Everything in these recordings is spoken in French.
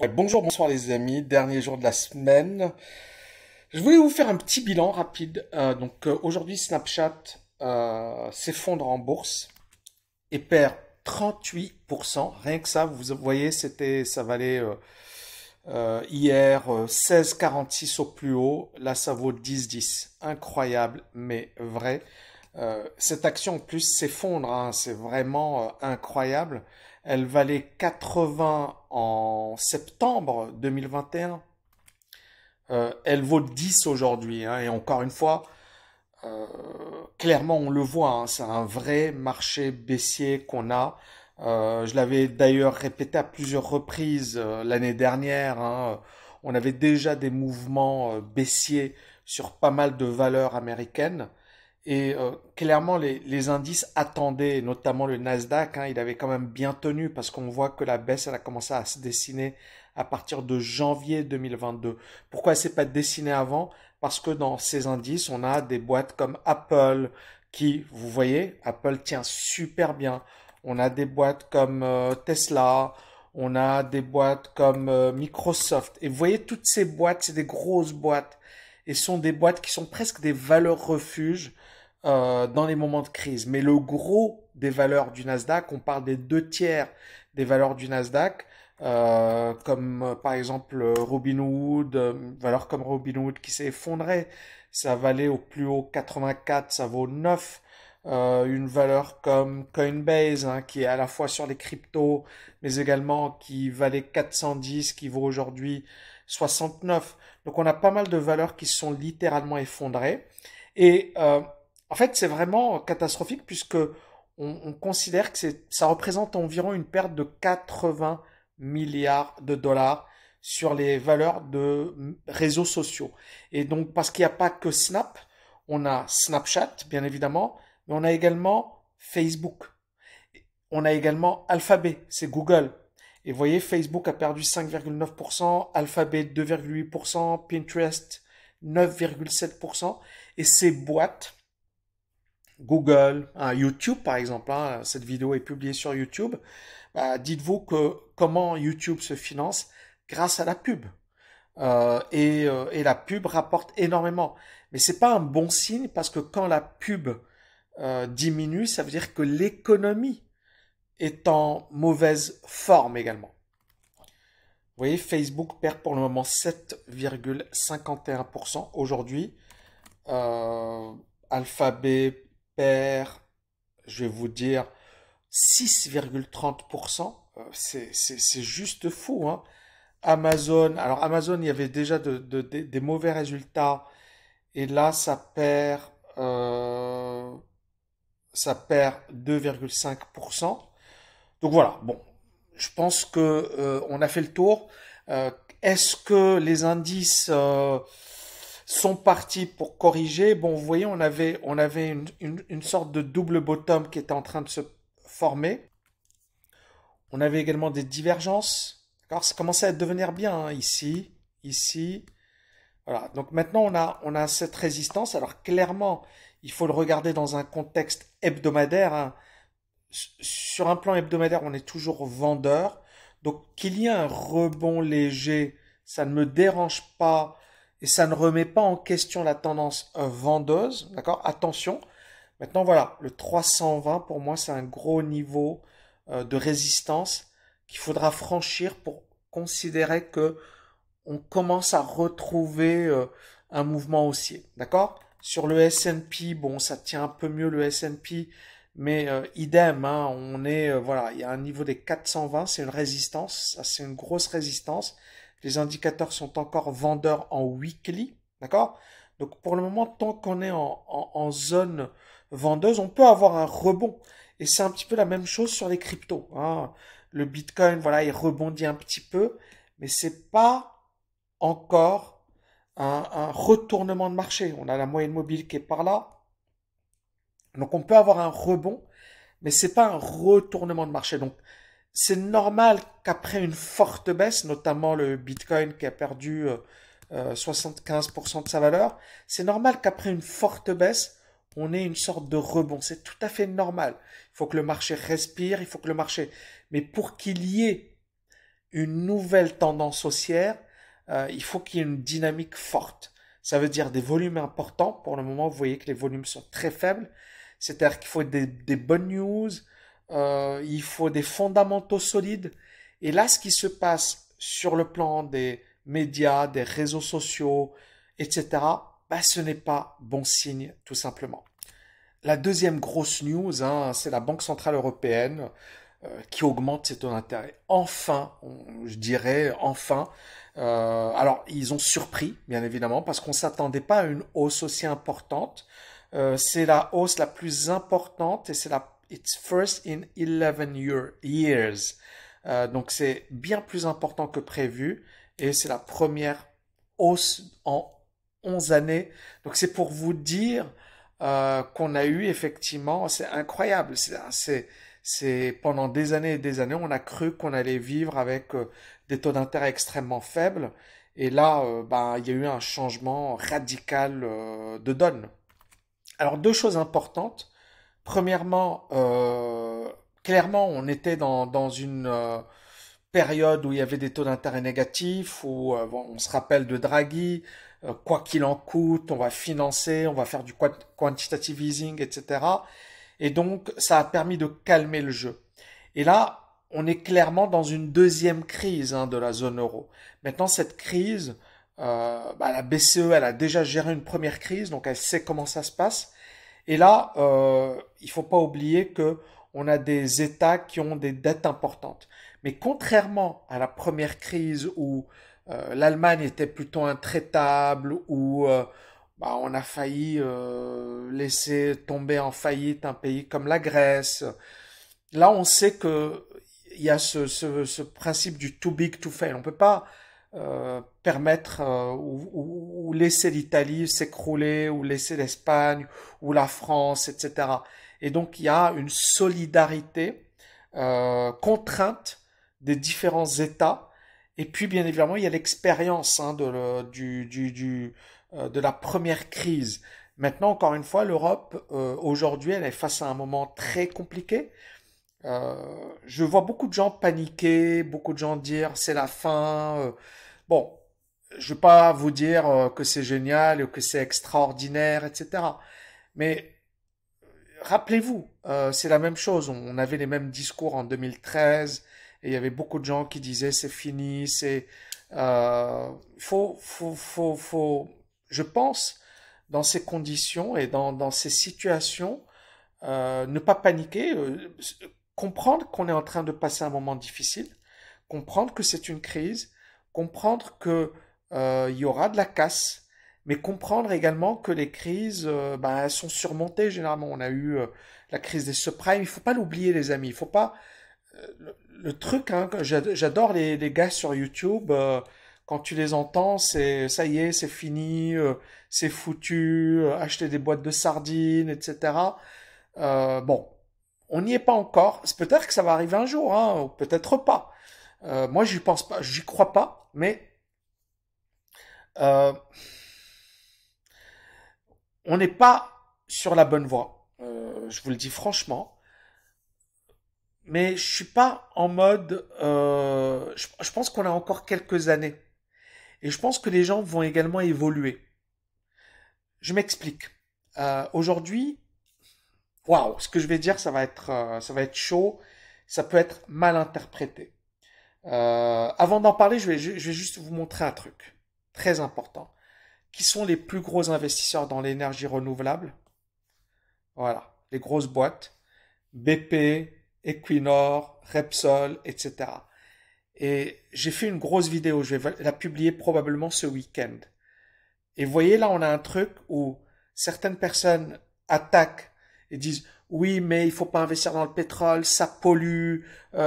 Ouais, bonjour, bonsoir les amis, dernier jour de la semaine. Je voulais vous faire un petit bilan rapide. Aujourd'hui, Snapchat s'effondre en bourse et perd 38%. Rien que ça, vous voyez, ça valait hier 16,46 au plus haut. Là, ça vaut 10,10. Incroyable, mais vrai. Cette action en plus s'effondre, hein, c'est vraiment incroyable. Elle valait 80 en septembre 2021. Elle vaut 10 aujourd'hui, hein, et encore une fois, euh, clairement on le voit, hein, c'est un vrai marché baissier qu'on a. Je l'avais d'ailleurs répété à plusieurs reprises l'année dernière, hein. On avait déjà des mouvements baissiers sur pas mal de valeurs américaines. Et clairement, les indices attendaient, notamment le Nasdaq, hein, il avait quand même bien tenu parce qu'on voit que la baisse, elle a commencé à se dessiner à partir de janvier 2022. Pourquoi elle s'est pas dessinée avant? Parce que dans ces indices, on a des boîtes comme Apple qui, vous voyez, Apple tient super bien. On a des boîtes comme Tesla, on a des boîtes comme Microsoft. Et vous voyez, toutes ces boîtes, c'est des grosses boîtes. Et sont des boîtes qui sont presque des valeurs refuges dans les moments de crise. Mais le gros des valeurs du Nasdaq, on parle des deux tiers des valeurs du Nasdaq, comme par exemple Robinhood, valeur comme Robinhood qui s'est effondrée, ça valait au plus haut 84, ça vaut 9. Une valeur comme Coinbase, hein, qui est à la fois sur les cryptos, mais également qui valait 410, qui vaut aujourd'hui 69. Donc on a pas mal de valeurs qui se sont littéralement effondrées. Et en fait, c'est vraiment catastrophique puisque on considère que ça représente environ une perte de 80 milliards de dollars sur les valeurs de réseaux sociaux. Et donc, parce qu'il n'y a pas que Snap, on a Snapchat, bien évidemment, mais on a également Facebook. On a également Alphabet, c'est Google. Et vous voyez, Facebook a perdu 5,9%, Alphabet 2,8%, Pinterest 9,7%. Et ces boîtes, Google, hein, YouTube par exemple, hein, cette vidéo est publiée sur YouTube, bah, dites-vous que comment YouTube se finance grâce à la pub. Et la pub rapporte énormément. Mais c'est pas un bon signe parce que quand la pub diminue, ça veut dire que l'économie est en mauvaise forme également. Vous voyez, Facebook perd pour le moment 7,51% aujourd'hui. Euh, Alphabet perd, je vais vous dire, 6,30%. C'est juste fou, hein. Amazon, alors Amazon, il y avait déjà des mauvais résultats. Et là, ça perd 2,5%. Donc voilà, bon, je pense que on a fait le tour. Est-ce que les indices sont partis pour corriger? Bon, vous voyez, on avait une sorte de double bottom qui était en train de se former. On avait également des divergences. Alors, ça commençait à devenir bien, hein, ici, ici. Voilà. Donc maintenant, on a cette résistance. Alors clairement, il faut le regarder dans un contexte hebdomadaire, hein. Sur un plan hebdomadaire, on est toujours vendeur. Donc qu'il y ait un rebond léger, ça ne me dérange pas et ça ne remet pas en question la tendance vendeuse. D'accord? Attention. Maintenant, voilà, le 320 pour moi, c'est un gros niveau de résistance qu'il faudra franchir pour considérer que on commence à retrouver un mouvement haussier. D'accord? Sur le S&P, bon, ça tient un peu mieux le S&P, mais idem, hein, voilà, il y a un niveau des 420, c'est une résistance, ça c'est une grosse résistance. Les indicateurs sont encore vendeurs en weekly, d'accord? Donc pour le moment, tant qu'on est en zone vendeuse, on peut avoir un rebond. Et c'est un petit peu la même chose sur les cryptos, hein. Le Bitcoin, voilà, il rebondit un petit peu, mais c'est pas encore un retournement de marché. On a la moyenne mobile qui est par là. Donc on peut avoir un rebond, mais c'est pas un retournement de marché. Donc c'est normal qu'après une forte baisse, notamment le Bitcoin qui a perdu 75% de sa valeur, c'est normal qu'après une forte baisse, on ait une sorte de rebond. C'est tout à fait normal. Il faut que le marché respire, il faut que le marché... Mais pour qu'il y ait une nouvelle tendance haussière, il faut qu'il y ait une dynamique forte. Ça veut dire des volumes importants. Pour le moment, vous voyez que les volumes sont très faibles. C'est-à-dire qu'il faut des bonnes news, il faut des fondamentaux solides. Et là, ce qui se passe sur le plan des médias, des réseaux sociaux, etc., bah, ce n'est pas bon signe, tout simplement. La deuxième grosse news, hein, c'est la Banque Centrale Européenne qui augmente ses taux d'intérêt. Enfin, je dirais enfin. Alors, ils ont surpris, bien évidemment, parce qu'on ne s'attendait pas à une hausse aussi importante. C'est la hausse la plus importante et c'est la it's first in 11 years. Donc c'est bien plus important que prévu et c'est la première hausse en 11 années. Donc c'est pour vous dire qu'on a eu effectivement, c'est incroyable. C'est pendant des années et des années, on a cru qu'on allait vivre avec des taux d'intérêt extrêmement faibles. Et là, ben, il y a eu un changement radical de donne. Alors, deux choses importantes. Premièrement, clairement, on était dans une période où il y avait des taux d'intérêt négatifs, où bon, on se rappelle de Draghi, quoi qu'il en coûte, on va financer, on va faire du quantitative easing, etc. Et donc, ça a permis de calmer le jeu. Et là, on est clairement dans une deuxième crise hein, de la zone euro. Maintenant, cette crise, bah, la BCE, elle a déjà géré une première crise, donc elle sait comment ça se passe. Et là, il faut pas oublier que on a des États qui ont des dettes importantes. Mais contrairement à la première crise où l'Allemagne était plutôt intraitable, où bah, on a failli laisser tomber en faillite un pays comme la Grèce, là on sait que il y a ce principe du too big to fail. On peut pas permettre ou laisser l'Italie s'écrouler ou laisser l'Espagne ou la France, etc. Et donc il y a une solidarité contrainte des différents États. Et puis bien évidemment il y a l'expérience hein, de la première crise. Maintenant encore une fois l'Europe aujourd'hui elle est face à un moment très compliqué. Je vois beaucoup de gens paniquer, beaucoup de gens dire c'est la fin. Bon, je vais pas vous dire que c'est génial ou que c'est extraordinaire, etc. Mais rappelez-vous, c'est la même chose. On avait les mêmes discours en 2013 et il y avait beaucoup de gens qui disaient c'est fini, c'est je pense, dans ces conditions et dans ces situations, ne pas paniquer, comprendre qu'on est en train de passer un moment difficile, comprendre que c'est une crise, comprendre que il y aura de la casse, mais comprendre également que les crises, ben, elles sont surmontées généralement. On a eu la crise des subprimes, il faut pas l'oublier les amis, il faut pas le truc, hein, j'adore les gars sur YouTube. Quand tu les entends, c'est ça y est, c'est fini, c'est foutu, acheter des boîtes de sardines, etc. Bon, on n'y est pas encore. C'est peut-être que ça va arriver un jour, hein, ou peut-être pas. Moi, j'y pense pas, j'y crois pas, mais euh, on n'est pas sur la bonne voie. Je vous le dis franchement. Mais je suis pas en mode. Je pense qu'on a encore quelques années. Et je pense que les gens vont également évoluer. Je m'explique. Aujourd'hui, waouh, ce que je vais dire, ça va être chaud. Ça peut être mal interprété. Avant d'en parler, je vais juste vous montrer un truc très important. Qui sont les plus gros investisseurs dans l'énergie renouvelable? Voilà, les grosses boîtes. BP, Equinor, Repsol, etc. Et j'ai fait une grosse vidéo, je vais la publier probablement ce week-end. Et vous voyez, là, on a un truc où certaines personnes attaquent et disent oui, mais il faut pas investir dans le pétrole, ça pollue,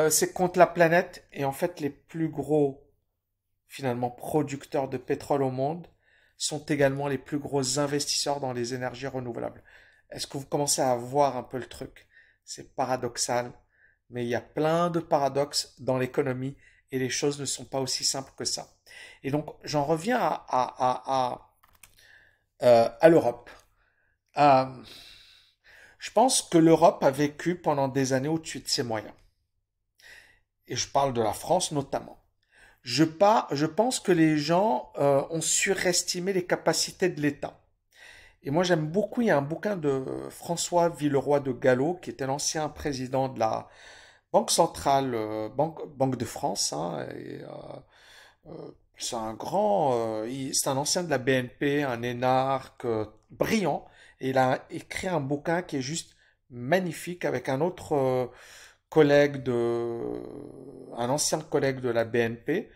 c'est contre la planète. Et en fait, les plus gros, finalement, producteurs de pétrole au monde sont également les plus gros investisseurs dans les énergies renouvelables. Est-ce que vous commencez à voir un peu le truc? C'est paradoxal, mais il y a plein de paradoxes dans l'économie et les choses ne sont pas aussi simples que ça. Et donc, j'en reviens à l'Europe. Euh, je pense que l'Europe a vécu pendant des années au-dessus de ses moyens. Et je parle de la France notamment. Je pense que les gens ont surestimé les capacités de l'État. Et moi, j'aime beaucoup, il y a un bouquin de François Villeroy de Galhau, qui était l'ancien président de la Banque centrale, Banque de France, hein, c'est un grand, c'est un ancien de la BNP, un énarque brillant, et il a écrit un bouquin qui est juste magnifique avec un autre collègue un ancien collègue de la BNP.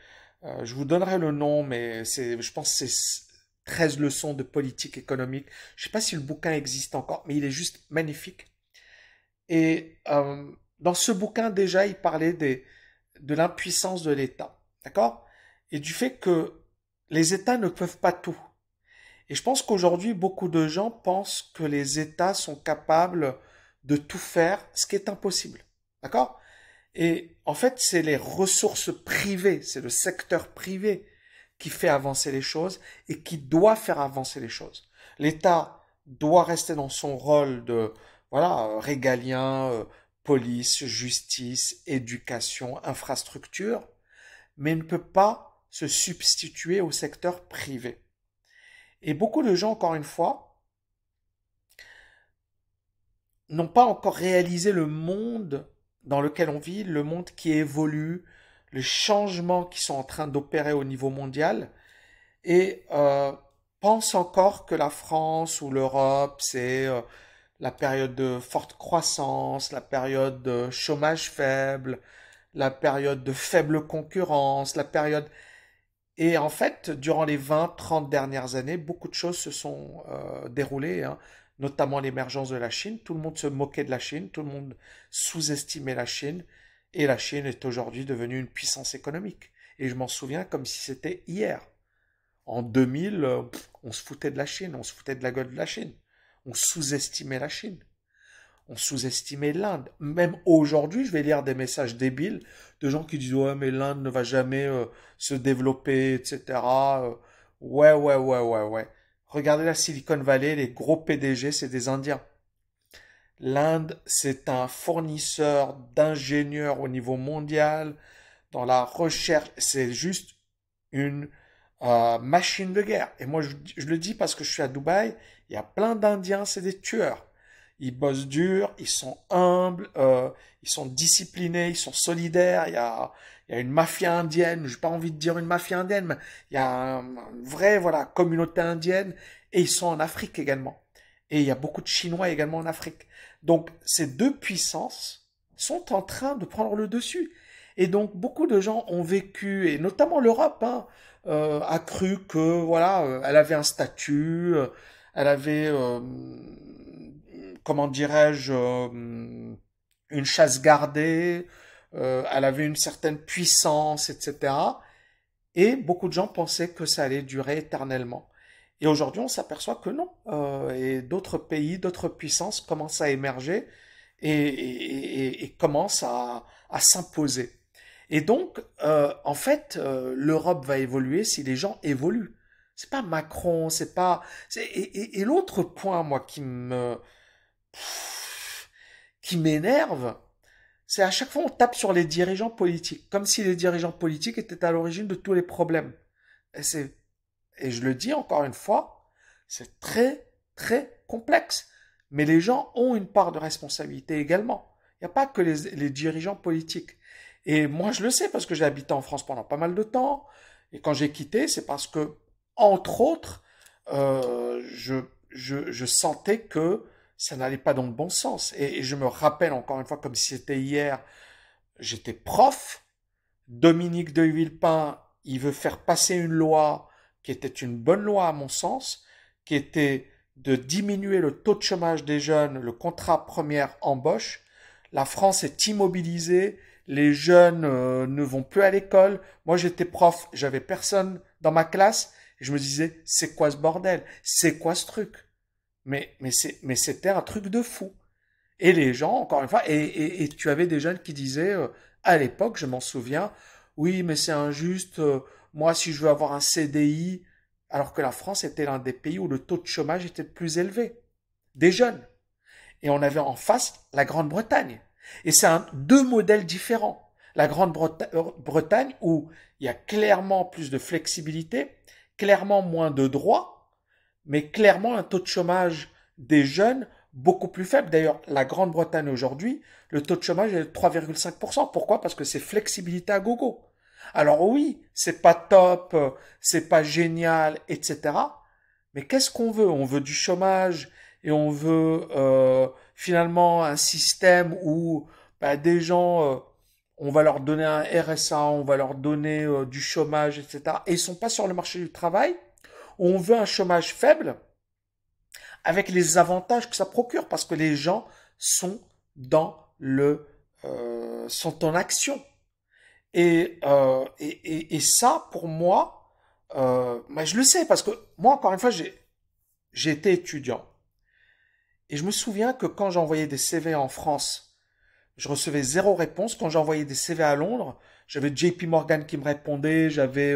Je vous donnerai le nom, mais je pense que c'est 13 leçons de politique économique. Je ne sais pas si le bouquin existe encore, mais il est juste magnifique. Et dans ce bouquin, déjà, il parlait de l'impuissance de l'État. D'accord? Et du fait que les États ne peuvent pas tout. Et je pense qu'aujourd'hui, beaucoup de gens pensent que les États sont capables de tout faire, ce qui est impossible. D'accord? Et en fait, c'est les ressources privées, c'est le secteur privé qui fait avancer les choses et qui doit faire avancer les choses. L'État doit rester dans son rôle de, voilà, régalien, police, justice, éducation, infrastructure, mais ne peut pas se substituer au secteur privé. Et beaucoup de gens, encore une fois, n'ont pas encore réalisé le monde dans lequel on vit, le monde qui évolue, les changements qui sont en train d'opérer au niveau mondial, et pensent encore que la France ou l'Europe, c'est la période de forte croissance, la période de chômage faible, la période de faible concurrence, la période... Et en fait, durant les 20-30 dernières années, beaucoup de choses se sont déroulées, hein, notamment l'émergence de la Chine. Tout le monde se moquait de la Chine, tout le monde sous-estimait la Chine, et la Chine est aujourd'hui devenue une puissance économique. Et je m'en souviens comme si c'était hier. En 2000, on se foutait de la Chine, on se foutait de la gueule de la Chine. On sous-estimait la Chine. On sous-estimait l'Inde. Même aujourd'hui, je vais lire des messages débiles de gens qui disent ouais, mais l'Inde ne va jamais se développer, etc. Ouais, ouais, ouais, ouais, ouais. Regardez la Silicon Valley, les gros PDG, c'est des Indiens. L'Inde, c'est un fournisseur d'ingénieurs au niveau mondial, dans la recherche. C'est juste une machine de guerre. Et moi, je le dis parce que je suis à Dubaï, il y a plein d'Indiens, c'est des tueurs. Ils bossent dur, ils sont humbles, ils sont disciplinés, ils sont solidaires. Il y a une mafia indienne, j'ai pas envie de dire une mafia indienne, mais il y a une vraie voilà, communauté indienne. Et ils sont en Afrique également. Et il y a beaucoup de Chinois également en Afrique. Donc ces deux puissances sont en train de prendre le dessus. Et donc beaucoup de gens ont vécu, et notamment l'Europe, hein, a cru que voilà, elle avait un statut, elle avait, comment dirais-je, une chasse gardée, elle avait une certaine puissance, etc. Et beaucoup de gens pensaient que ça allait durer éternellement. Et aujourd'hui, on s'aperçoit que non. Et d'autres pays, d'autres puissances commencent à émerger et commencent à s'imposer. Et donc, en fait, l'Europe va évoluer si les gens évoluent. C'est pas Macron, c'est pas. Et l'autre point, moi, qui m'énerve, c'est à chaque fois on tape sur les dirigeants politiques, comme si les dirigeants politiques étaient à l'origine de tous les problèmes. Et et je le dis encore une fois, c'est très, très complexe. Mais les gens ont une part de responsabilité également. Il n'y a pas que les dirigeants politiques. Et moi, je le sais parce que j'ai habité en France pendant pas mal de temps. Et quand j'ai quitté, c'est parce que, entre autres, je sentais que ça n'allait pas dans le bon sens. Et je me rappelle encore une fois, comme si c'était hier, j'étais prof. Dominique de Villepin, il veut faire passer une loi qui était une bonne loi à mon sens, qui était de diminuer le taux de chômage des jeunes, le contrat première embauche. La France est immobilisée, les jeunes ne vont plus à l'école. Moi j'étais prof, j'avais personne dans ma classe, et je me disais, c'est quoi ce bordel? C'est quoi ce truc? Mais c'était un truc de fou. Et les gens, encore une fois, et tu avais des jeunes qui disaient, à l'époque, je m'en souviens, oui, mais c'est injuste, moi, si je veux avoir un CDI, alors que la France était l'un des pays où le taux de chômage était le plus élevé, des jeunes. Et on avait en face la Grande-Bretagne. Et c'est deux modèles différents. La Grande-Bretagne, où il y a clairement plus de flexibilité, clairement moins de droits, mais clairement un taux de chômage des jeunes beaucoup plus faible. D'ailleurs, la Grande-Bretagne aujourd'hui, le taux de chômage est de 3,5%. Pourquoi? Parce que c'est flexibilité à gogo. Alors oui, c'est pas top, c'est pas génial, etc. Mais qu'est-ce qu'on veut? On veut du chômage et on veut finalement un système où bah, des gens, on va leur donner un RSA, on va leur donner du chômage, etc. Et ils sont pas sur le marché du travail. On veut un chômage faible avec les avantages que ça procure parce que les gens sont dans sont en action. Et ça, pour moi, bah, je le sais parce que moi, encore une fois, j'ai été étudiant. Et je me souviens que quand j'envoyais des CV en France, je recevais zéro réponse. Quand j'envoyais des CV à Londres, j'avais JP Morgan qui me répondait, j'avais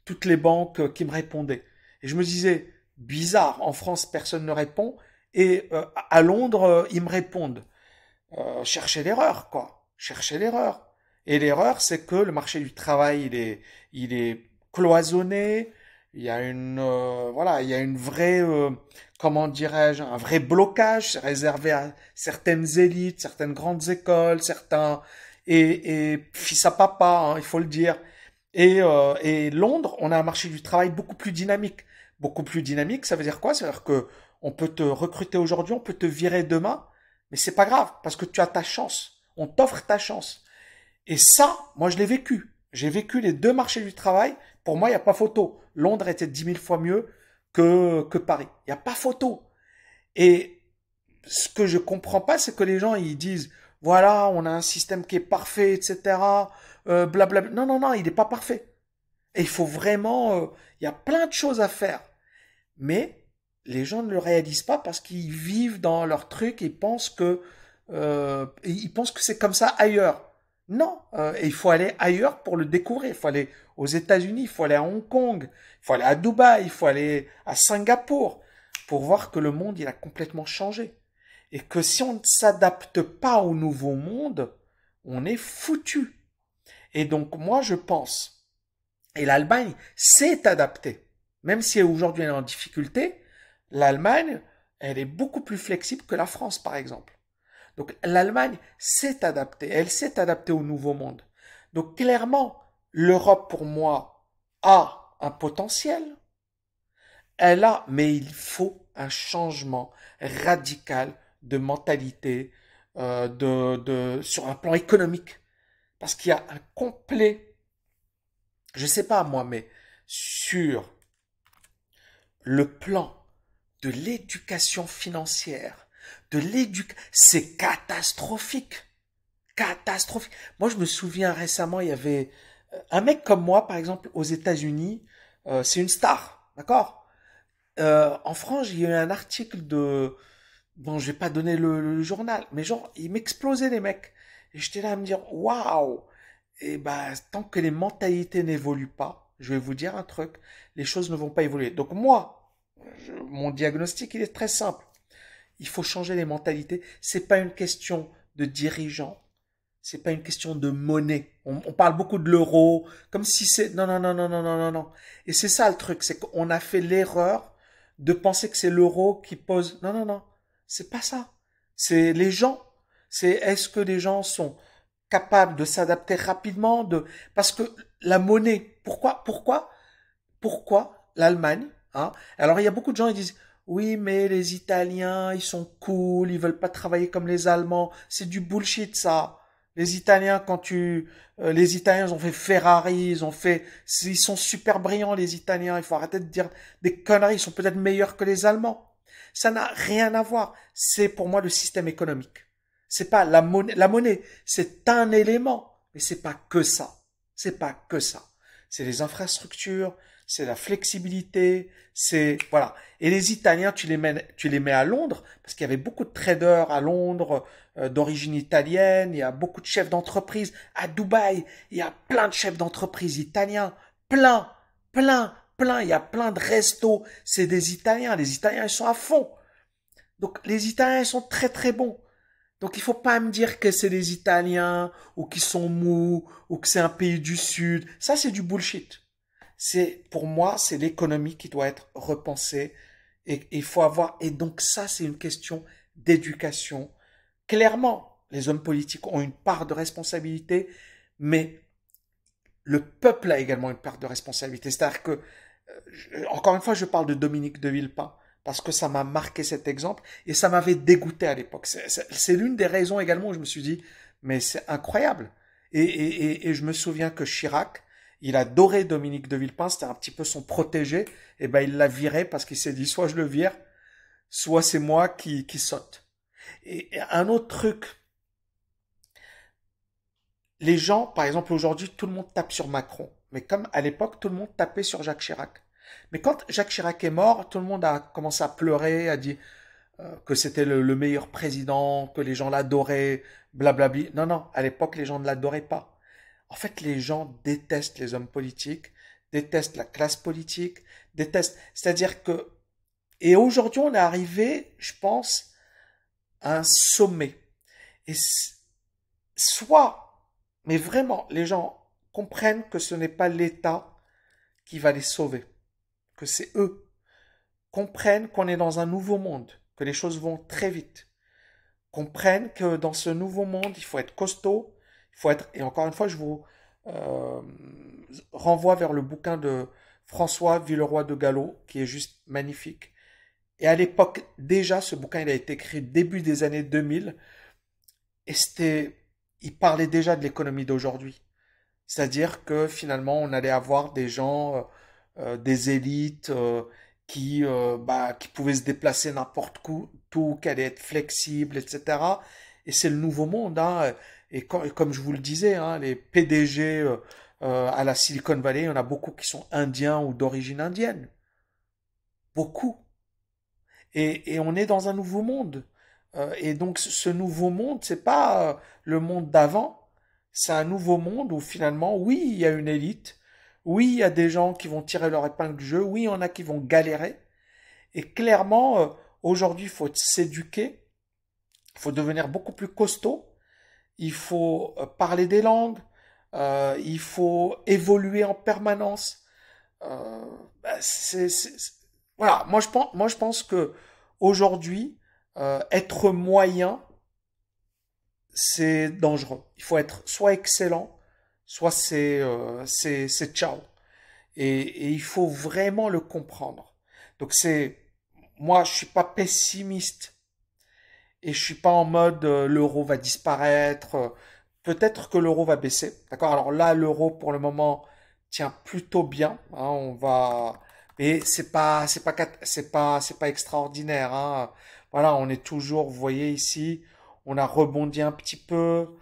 toutes les banques qui me répondaient. Et je me disais, bizarre, en France, personne ne répond. Et à Londres, ils me répondent. Chercher l'erreur, quoi. Chercher l'erreur. Et l'erreur, c'est que le marché du travail, il est cloisonné. Il y a voilà, il y a une vraie, comment dirais-je, un vrai blocage. C'est réservé à certaines élites, certaines grandes écoles, certains, et fils à papa, hein, il faut le dire. Et Londres, on a un marché du travail beaucoup plus dynamique. Beaucoup plus dynamique, ça veut dire quoi? Ça veut dire que on peut te recruter aujourd'hui, on peut te virer demain, mais c'est pas grave, parce que tu as ta chance. On t'offre ta chance. Et ça, moi, je l'ai vécu. J'ai vécu les deux marchés du travail. Pour moi, il n'y a pas photo. Londres était 10 000 fois mieux que Paris. Il n'y a pas photo. Et ce que je comprends pas, c'est que les gens, ils disent, voilà, on a un système qui est parfait, etc. Blablabla. Non, non, non, il n'est pas parfait. Et il faut vraiment, il y a plein de choses à faire. Mais les gens ne le réalisent pas parce qu'ils vivent dans leur truc et ils pensent que c'est comme ça ailleurs. Non, et il faut aller ailleurs pour le découvrir. Il faut aller aux États-Unis, il faut aller à Hong Kong, il faut aller à Dubaï, il faut aller à Singapour pour voir que le monde il a complètement changé et que si on ne s'adapte pas au nouveau monde, on est foutu. Et donc moi je pense, et l'Allemagne s'est adaptée, même si aujourd'hui elle est en difficulté, l'Allemagne elle est beaucoup plus flexible que la France par exemple. Donc l'Allemagne s'est adaptée, elle s'est adaptée au nouveau monde. Donc clairement, l'Europe pour moi a un potentiel, mais il faut un changement radical de mentalité, sur un plan économique, parce qu'il y a un complet, je sais pas moi, mais sur le plan de l'éducation financière, c'est catastrophique. Catastrophique. Moi, je me souviens récemment, il y avait un mec comme moi, par exemple, aux États-Unis, c'est une star, d'accord? En France, il y a eu un article bon, je vais pas donner le journal, mais genre, il m'explosait les mecs. Et j'étais là à me dire, waouh! Et bah, tant que les mentalités n'évoluent pas, je vais vous dire un truc, les choses ne vont pas évoluer. Donc moi, mon diagnostic, il est très simple. Il faut changer les mentalités. C'est pas une question de dirigeants. C'est pas une question de monnaie. On parle beaucoup de l'euro, comme si c'est... Non, non, non, non, non, non, non, non. Et c'est ça le truc, c'est qu'on a fait l'erreur de penser que c'est l'euro qui pose... Non, non, non. C'est pas ça. C'est les gens. C'est est-ce que les gens sont capables de s'adapter rapidement Parce que la monnaie, pourquoi l'Allemagne, hein? Alors il y a beaucoup de gens qui disent oui, mais les Italiens, ils sont cool, ils veulent pas travailler comme les Allemands. C'est du bullshit ça. Les Italiens, les Italiens, ils ont fait Ferrari, ils sont super brillants les Italiens. Il faut arrêter de dire des conneries. Ils sont peut-être meilleurs que les Allemands. Ça n'a rien à voir. C'est pour moi le système économique. C'est pas la monnaie. La monnaie, c'est un élément, mais c'est pas que ça. C'est pas que ça. C'est les infrastructures, c'est la flexibilité, voilà. Et les Italiens, tu les mets à Londres parce qu'il y avait beaucoup de traders à Londres d'origine italienne. Il y a beaucoup de chefs d'entreprise à Dubaï. Il y a plein de chefs d'entreprise italiens, plein, plein, plein. Il y a plein de restos. C'est des Italiens. Les Italiens, ils sont à fond. Donc les Italiens, ils sont très très bons. Donc il faut pas me dire que c'est des Italiens ou qu'ils sont mous ou que c'est un pays du Sud. Ça, c'est du bullshit. Pour moi, c'est l'économie qui doit être repensée et il faut avoir, et donc ça, c'est une question d'éducation. Clairement, les hommes politiques ont une part de responsabilité, mais le peuple a également une part de responsabilité. C'est-à-dire que, encore une fois, je parle de Dominique de Villepin, parce que ça m'a marqué cet exemple, et ça m'avait dégoûté à l'époque. C'est l'une des raisons également où je me suis dit, mais c'est incroyable. Et je me souviens que Chirac, il adorait Dominique de Villepin, c'était un petit peu son protégé, et ben il l'a viré parce qu'il s'est dit, soit je le vire, soit c'est moi qui saute. Et un autre truc, les gens, par exemple, aujourd'hui, tout le monde tape sur Macron. Mais comme à l'époque, tout le monde tapait sur Jacques Chirac. Mais quand Jacques Chirac est mort, tout le monde a commencé à pleurer, a dit que c'était le meilleur président, que les gens l'adoraient, blablabla. Non, non, à l'époque, les gens ne l'adoraient pas. En fait, les gens détestent les hommes politiques, détestent la classe politique, détestent. C'est-à-dire que. Et aujourd'hui, on est arrivé, je pense, à un sommet. Et soit, mais vraiment, les gens comprennent que ce n'est pas l'État qui va les sauver, que c'est eux, comprennent qu'on est dans un nouveau monde, que les choses vont très vite, comprennent que dans ce nouveau monde, il faut être costaud, il faut être, et encore une fois, je vous euh, renvoie vers le bouquin de François Villeroy de Galhau, qui est juste magnifique. Et à l'époque, déjà, ce bouquin, il a été écrit début des années 2000, et il parlait déjà de l'économie d'aujourd'hui. C'est-à-dire que finalement, on allait avoir des gens, des élites qui pouvaient se déplacer n'importe où, tout, qui allaient être flexibles, etc. Et c'est le nouveau monde, hein. Et comme je vous le disais, hein, les PDG à la Silicon Valley, il y en a beaucoup qui sont indiens ou d'origine indienne. Beaucoup. Et on est dans un nouveau monde. Et donc ce nouveau monde, c'est pas le monde d'avant, c'est un nouveau monde où finalement, oui, il y a une élite, oui, il y a des gens qui vont tirer leur épingle du jeu, oui, il y en a qui vont galérer. Et clairement, aujourd'hui, il faut s'éduquer, il faut devenir beaucoup plus costaud, il faut parler des langues, il faut évoluer en permanence. Euh, bah, voilà, moi je pense que aujourd'hui, être moyen, c'est dangereux. Il faut être soit excellent, soit c'est ciao. Et il faut vraiment le comprendre. Donc moi je suis pas pessimiste et je suis pas en mode l'euro va disparaître. Peut-être que l'euro va baisser. D'accord. Alors là, l'euro pour le moment tient plutôt bien. Hein, mais c'est pas extraordinaire. Hein. Voilà, on est toujours, vous voyez ici, on a rebondi un petit peu.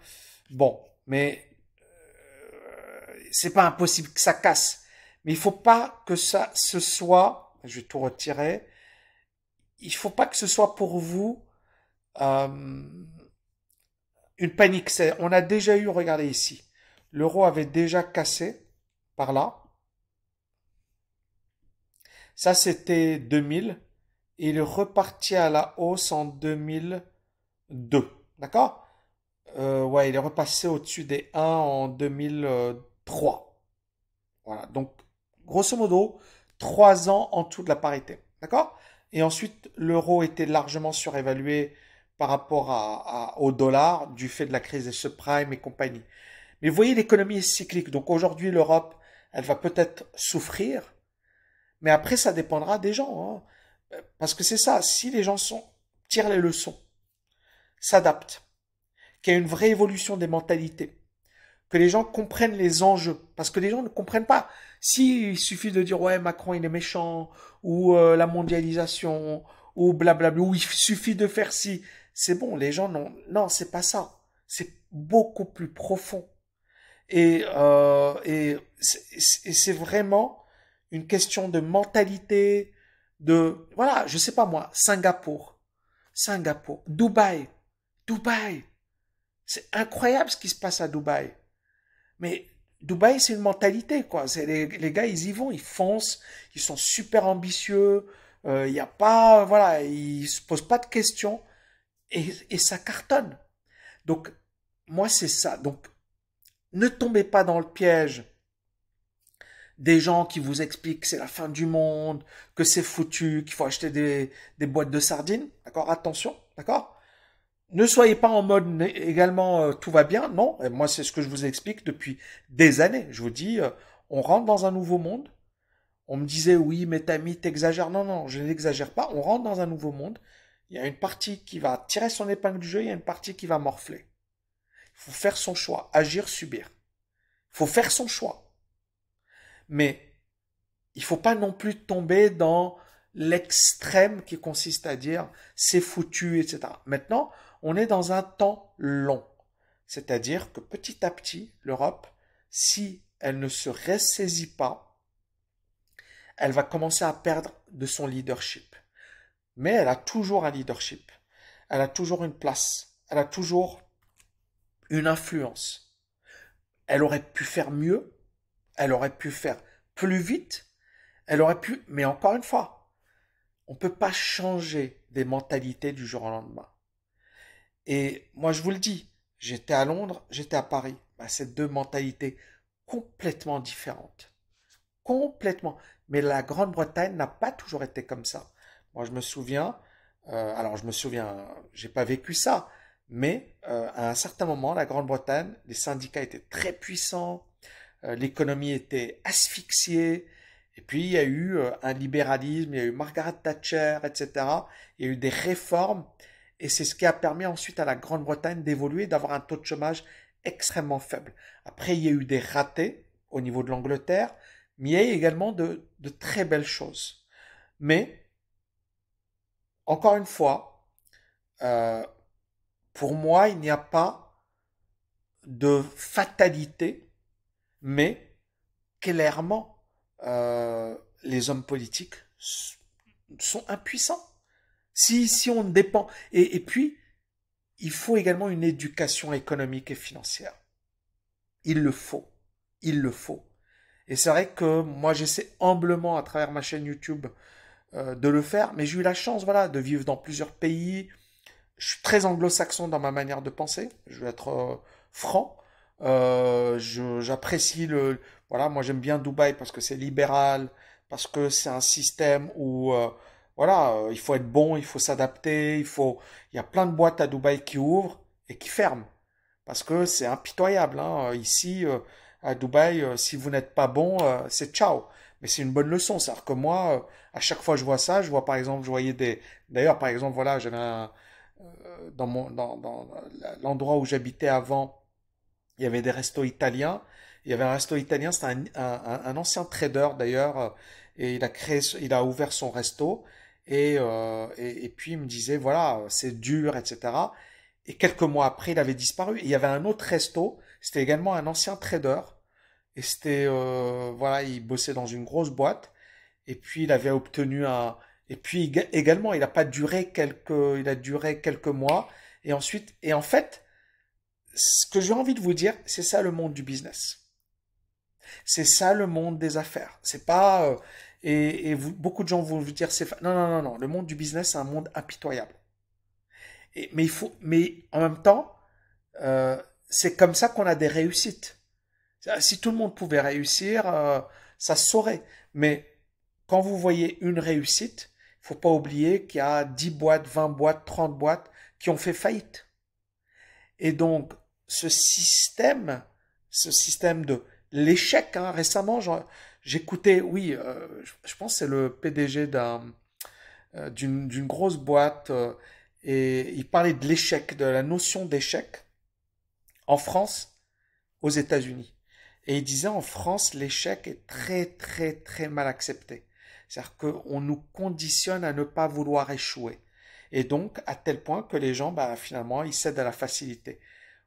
Bon, mais c'est pas impossible que ça casse. Mais il faut pas que ça ce soit. Je vais tout retirer. Il faut pas que ce soit pour vous euh, une panique. On a déjà eu, regardez ici, l'euro avait déjà cassé par là. Ça, c'était 2000. Et il est reparti à la hausse en 2002. D'accord. Ouais, il est repassé au-dessus des 1 en 2003. Voilà. Donc, grosso modo, 3 ans en dessous de la parité. D'accord. Et ensuite, l'euro était largement surévalué par rapport au dollar du fait de la crise des subprimes et compagnie. Mais vous voyez, l'économie est cyclique. Donc aujourd'hui, l'Europe, elle va peut-être souffrir, mais après, ça dépendra des gens. Hein. Parce que c'est ça, si les gens tirent les leçons, s'adaptent, qu'il y a une vraie évolution des mentalités, que les gens comprennent les enjeux, parce que les gens ne comprennent pas. S'il suffit de dire ouais Macron il est méchant, ou la mondialisation, ou blablabla, ou il suffit de faire ci, c'est bon, les gens non, c'est pas ça. C'est beaucoup plus profond. Et c'est vraiment une question de mentalité, voilà, je sais pas moi, Singapour, Dubaï. C'est incroyable ce qui se passe à Dubaï. Mais Dubaï, c'est une mentalité, quoi. C'est les gars, ils y vont, ils foncent, ils sont super ambitieux. Il y a pas, voilà, ils se posent pas de questions et ça cartonne. Donc, moi, c'est ça. Donc, ne tombez pas dans le piège des gens qui vous expliquent que c'est la fin du monde, que c'est foutu, qu'il faut acheter des boîtes de sardines. D'accord? Attention. D'accord? Ne soyez pas en mode également tout va bien. Non, et moi c'est ce que je vous explique depuis des années. Je vous dis, on rentre dans un nouveau monde. On me disait oui, mais Tammy, t'exagères. Non, non, je n'exagère pas. On rentre dans un nouveau monde. Il y a une partie qui va tirer son épingle du jeu, il y a une partie qui va morfler. Il faut faire son choix, agir, subir. Il faut faire son choix. Mais il faut pas non plus tomber dans l'extrême qui consiste à dire c'est foutu, etc. Maintenant, on est dans un temps long. C'est-à-dire que petit à petit, l'Europe, si elle ne se ressaisit pas, elle va commencer à perdre de son leadership. Mais elle a toujours un leadership. Elle a toujours une place. Elle a toujours une influence. Elle aurait pu faire mieux. Elle aurait pu faire plus vite. Elle aurait pu, mais encore une fois, on ne peut pas changer des mentalités du jour au lendemain. Et moi, je vous le dis, j'étais à Londres, j'étais à Paris. Bah, c'est deux mentalités complètement différentes. Complètement. Mais la Grande-Bretagne n'a pas toujours été comme ça. Moi, je me souviens, alors je me souviens, j'ai pas vécu ça, mais à un certain moment, la Grande-Bretagne, les syndicats étaient très puissants, l'économie était asphyxiée, et puis il y a eu un libéralisme, il y a eu Margaret Thatcher, etc. Il y a eu des réformes, et c'est ce qui a permis ensuite à la Grande-Bretagne d'évoluer, d'avoir un taux de chômage extrêmement faible. Après, il y a eu des ratés au niveau de l'Angleterre, mais il y a eu également de très belles choses. Mais, encore une fois, euh, pour moi, il n'y a pas de fatalité, mais clairement, les hommes politiques sont impuissants. Si on dépend. Et puis, il faut également une éducation économique et financière. Il le faut. Il le faut. Et c'est vrai que moi, j'essaie humblement à travers ma chaîne YouTube de le faire, mais j'ai eu la chance, voilà, de vivre dans plusieurs pays. Je suis très anglo-saxon dans ma manière de penser. Je vais être franc. J'apprécie voilà, moi j'aime bien Dubaï parce que c'est libéral, parce que c'est un système où, voilà, il faut être bon, il faut s'adapter, il y a plein de boîtes à Dubaï qui ouvrent et qui ferment parce que c'est impitoyable, hein. Ici, à Dubaï, si vous n'êtes pas bon, c'est ciao. Mais c'est une bonne leçon, c'est-à-dire que moi, à chaque fois que je vois ça, je vois par exemple, je voyais d'ailleurs, par exemple, voilà, j'avais dans l'endroit où j'habitais avant, il y avait des restos italiens. Il y avait un resto italien, c'était un ancien trader d'ailleurs, et il a ouvert son resto. Et puis il me disait, voilà, c'est dur, etc. Et quelques mois après, il avait disparu. Et il y avait un autre resto, c'était également un ancien trader. Et c'était, voilà, il bossait dans une grosse boîte. Et puis il avait obtenu un. Et puis également, il a duré quelques mois. Et ensuite, et en fait, ce que j'ai envie de vous dire, c'est ça le monde du business. C'est ça le monde des affaires. C'est pas beaucoup de gens vont vous dire non, non, non, non. Le monde du business c'est un monde impitoyable. Mais en même temps, euh, c'est comme ça qu'on a des réussites. Si tout le monde pouvait réussir, ça se saurait. Mais quand vous voyez une réussite, il faut pas oublier qu'il y a 10 boîtes, 20 boîtes, 30 boîtes qui ont fait faillite. Et donc, ce système de l'échec, hein, récemment, j'écoutais, oui, je pense que c'est le PDG d'une grosse boîte, et il parlait de l'échec, de la notion d'échec en France, aux États-Unis. Et il disait en France, l'échec est très, très, très mal accepté. C'est-à-dire qu'on nous conditionne à ne pas vouloir échouer. Et donc, à tel point que les gens, bah, finalement, ils cèdent à la facilité.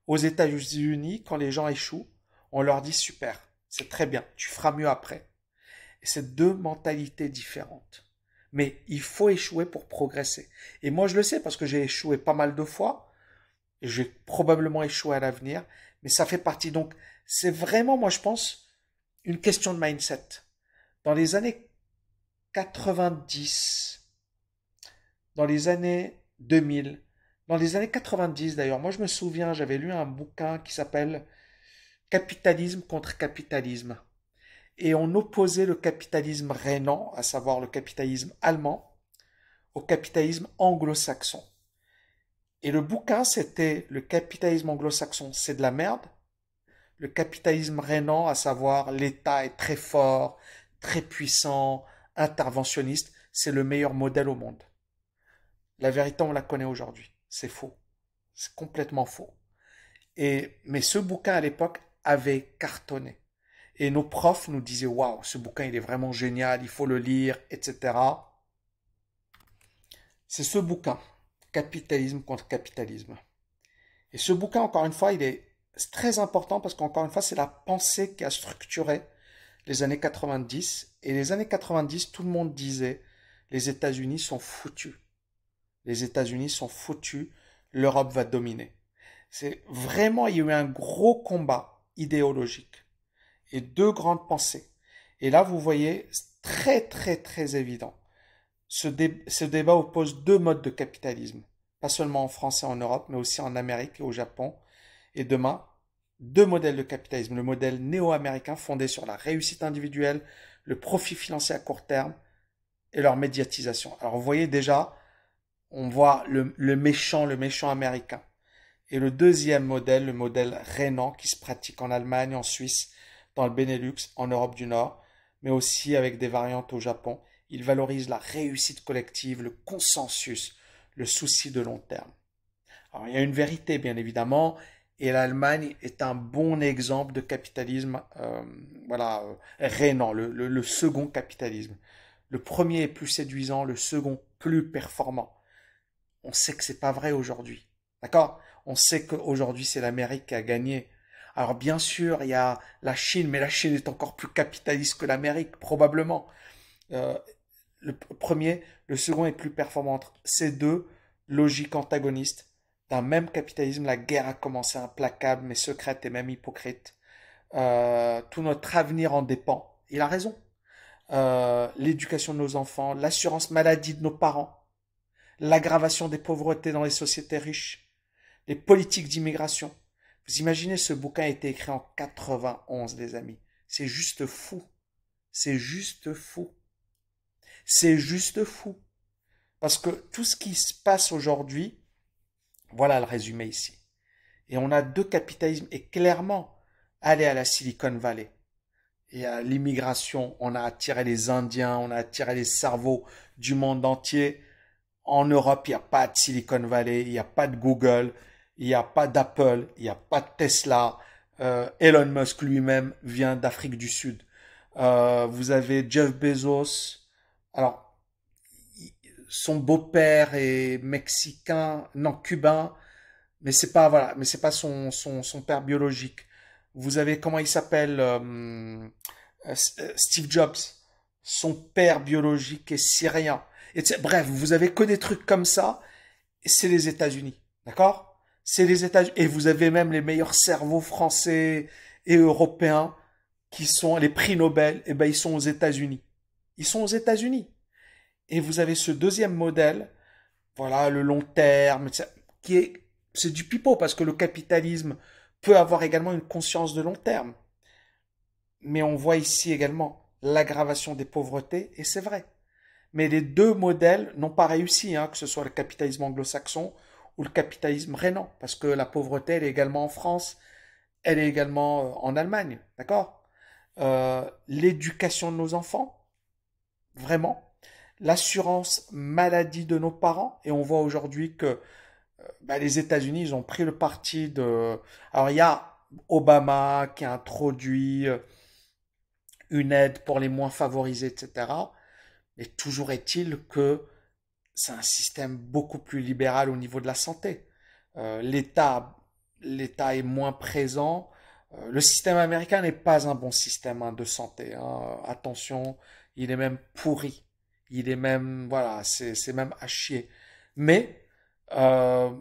Aux États-Unis, quand les gens échouent, on leur dit super, c'est très bien, tu feras mieux après. Et c'est deux mentalités différentes. Mais il faut échouer pour progresser. Et moi, je le sais parce que j'ai échoué pas mal de fois. Et je vais probablement échouer à l'avenir. Mais ça fait partie. Donc, c'est vraiment, moi, je pense, une question de mindset. Dans les années 90, dans les années 2000, Dans les années 90 d'ailleurs, moi je me souviens, j'avais lu un bouquin qui s'appelle Capitalisme contre capitalisme. Et on opposait le capitalisme rhénan, à savoir le capitalisme allemand, au capitalisme anglo-saxon. Et le bouquin, c'était le capitalisme anglo-saxon, c'est de la merde. Le capitalisme rhénan, à savoir l'État est très fort, très puissant, interventionniste, c'est le meilleur modèle au monde. La vérité, on la connaît aujourd'hui. C'est faux. C'est complètement faux. Mais ce bouquin à l'époque avait cartonné. Et nos profs nous disaient, waouh, ce bouquin il est vraiment génial, il faut le lire, etc. C'est ce bouquin, Capitalisme contre capitalisme. Et ce bouquin, encore une fois, c'est très important parce qu'encore une fois, c'est la pensée qui a structuré les années 90. Et les années 90, tout le monde disait, les États-Unis sont foutus. Les États-Unis sont foutus, l'Europe va dominer. C'est vraiment, il y a eu un gros combat idéologique et deux grandes pensées. Et là, vous voyez, c'est très très très évident. Ce débat oppose deux modes de capitalisme, pas seulement en France et en Europe, mais aussi en Amérique et au Japon. Et demain, deux modèles de capitalisme. Le modèle néo-américain fondé sur la réussite individuelle, le profit financier à court terme et leur médiatisation. Alors vous voyez déjà, on voit le méchant américain. Et le deuxième modèle, le modèle rhénan qui se pratique en Allemagne, en Suisse, dans le Benelux, en Europe du Nord, mais aussi avec des variantes au Japon. Il valorise la réussite collective, le consensus, le souci de long terme. Alors il y a une vérité bien évidemment, et l'Allemagne est un bon exemple de capitalisme, rhénan, le second capitalisme. Le premier est plus séduisant, le second plus performant. On sait que c'est pas vrai aujourd'hui. D'accord? On sait qu'aujourd'hui, c'est l'Amérique qui a gagné. Alors, bien sûr, il y a la Chine, mais la Chine est encore plus capitaliste que l'Amérique, probablement. Euh, le premier, le second est plus performant. Entre ces deux logiques antagonistes d'un même capitalisme, la guerre a commencé implacable, mais secrète et même hypocrite. Tout notre avenir en dépend. Il a raison. L'éducation de nos enfants, l'assurance maladie de nos parents, l'aggravation des pauvretés dans les sociétés riches, les politiques d'immigration. Vous imaginez, ce bouquin a été écrit en 91, les amis. C'est juste fou. C'est juste fou. C'est juste fou. Parce que tout ce qui se passe aujourd'hui, voilà le résumé ici. Et on a deux capitalismes. Et clairement, aller à la Silicon Valley. Et à l'immigration, on a attiré les Indiens, on a attiré les cerveaux du monde entier. En Europe, il n'y a pas de Silicon Valley, il n'y a pas de Google, il n'y a pas d'Apple, il n'y a pas de Tesla. Elon Musk lui-même vient d'Afrique du Sud. Vous avez Jeff Bezos. Alors, son beau-père est mexicain, non cubain, mais c'est pas voilà, mais c'est pas son père biologique. Vous avez comment il s'appelle Steve Jobs. Son père biologique est syrien. Bref, vous avez que des trucs comme ça. Et c'est les États-Unis, d'accord? C'est les États-Unis. Et vous avez même les meilleurs cerveaux français et européens qui sont les prix Nobel. Et ben ils sont aux États-Unis. Ils sont aux États-Unis. Et vous avez ce deuxième modèle, voilà, le long terme, qui est, c'est du pipeau parce que le capitalisme peut avoir également une conscience de long terme. Mais on voit ici également l'aggravation des pauvretés, et c'est vrai. Mais les deux modèles n'ont pas réussi, hein, que ce soit le capitalisme anglo-saxon ou le capitalisme rhénan, parce que la pauvreté, elle est également en France, elle est également en Allemagne, d'accord? L'éducation de nos enfants, vraiment. L'assurance maladie de nos parents, et on voit aujourd'hui que les États-Unis, ils ont pris le parti de... Alors il y a Obama qui a introduit une aide pour les moins favorisés, etc. Mais toujours est-il que c'est un système beaucoup plus libéral au niveau de la santé. L'État est moins présent. Le système américain n'est pas un bon système hein, de santé. Hein. Attention, il est même pourri. Il est même, voilà, c'est même à chier. Mais euh,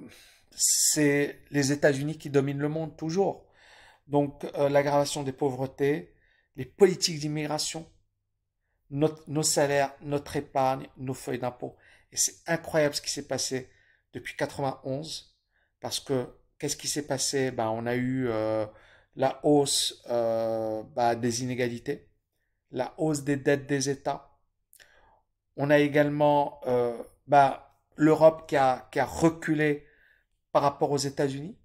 c'est les États-Unis qui dominent le monde toujours. Donc l'aggravation des pauvretés, les politiques d'immigration, nos salaires, notre épargne, nos feuilles d'impôt. Et c'est incroyable ce qui s'est passé depuis 91, parce que qu'est-ce qui s'est passé? Ben, on a eu la hausse des inégalités, la hausse des dettes des États. On a également l'Europe qui a reculé par rapport aux États-Unis.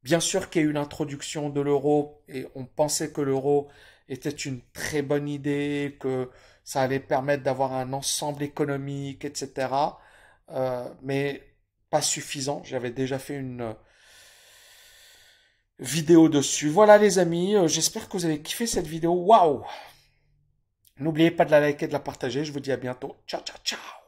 Bien sûr qu'il y a eu l'introduction de l'euro et on pensait que l'euro était une très bonne idée, que ça allait permettre d'avoir un ensemble économique, etc. Mais pas suffisant. J'avais déjà fait une vidéo dessus. Voilà les amis, j'espère que vous avez kiffé cette vidéo. Waouh! N'oubliez pas de la liker et de la partager. Je vous dis à bientôt. Ciao, ciao, ciao!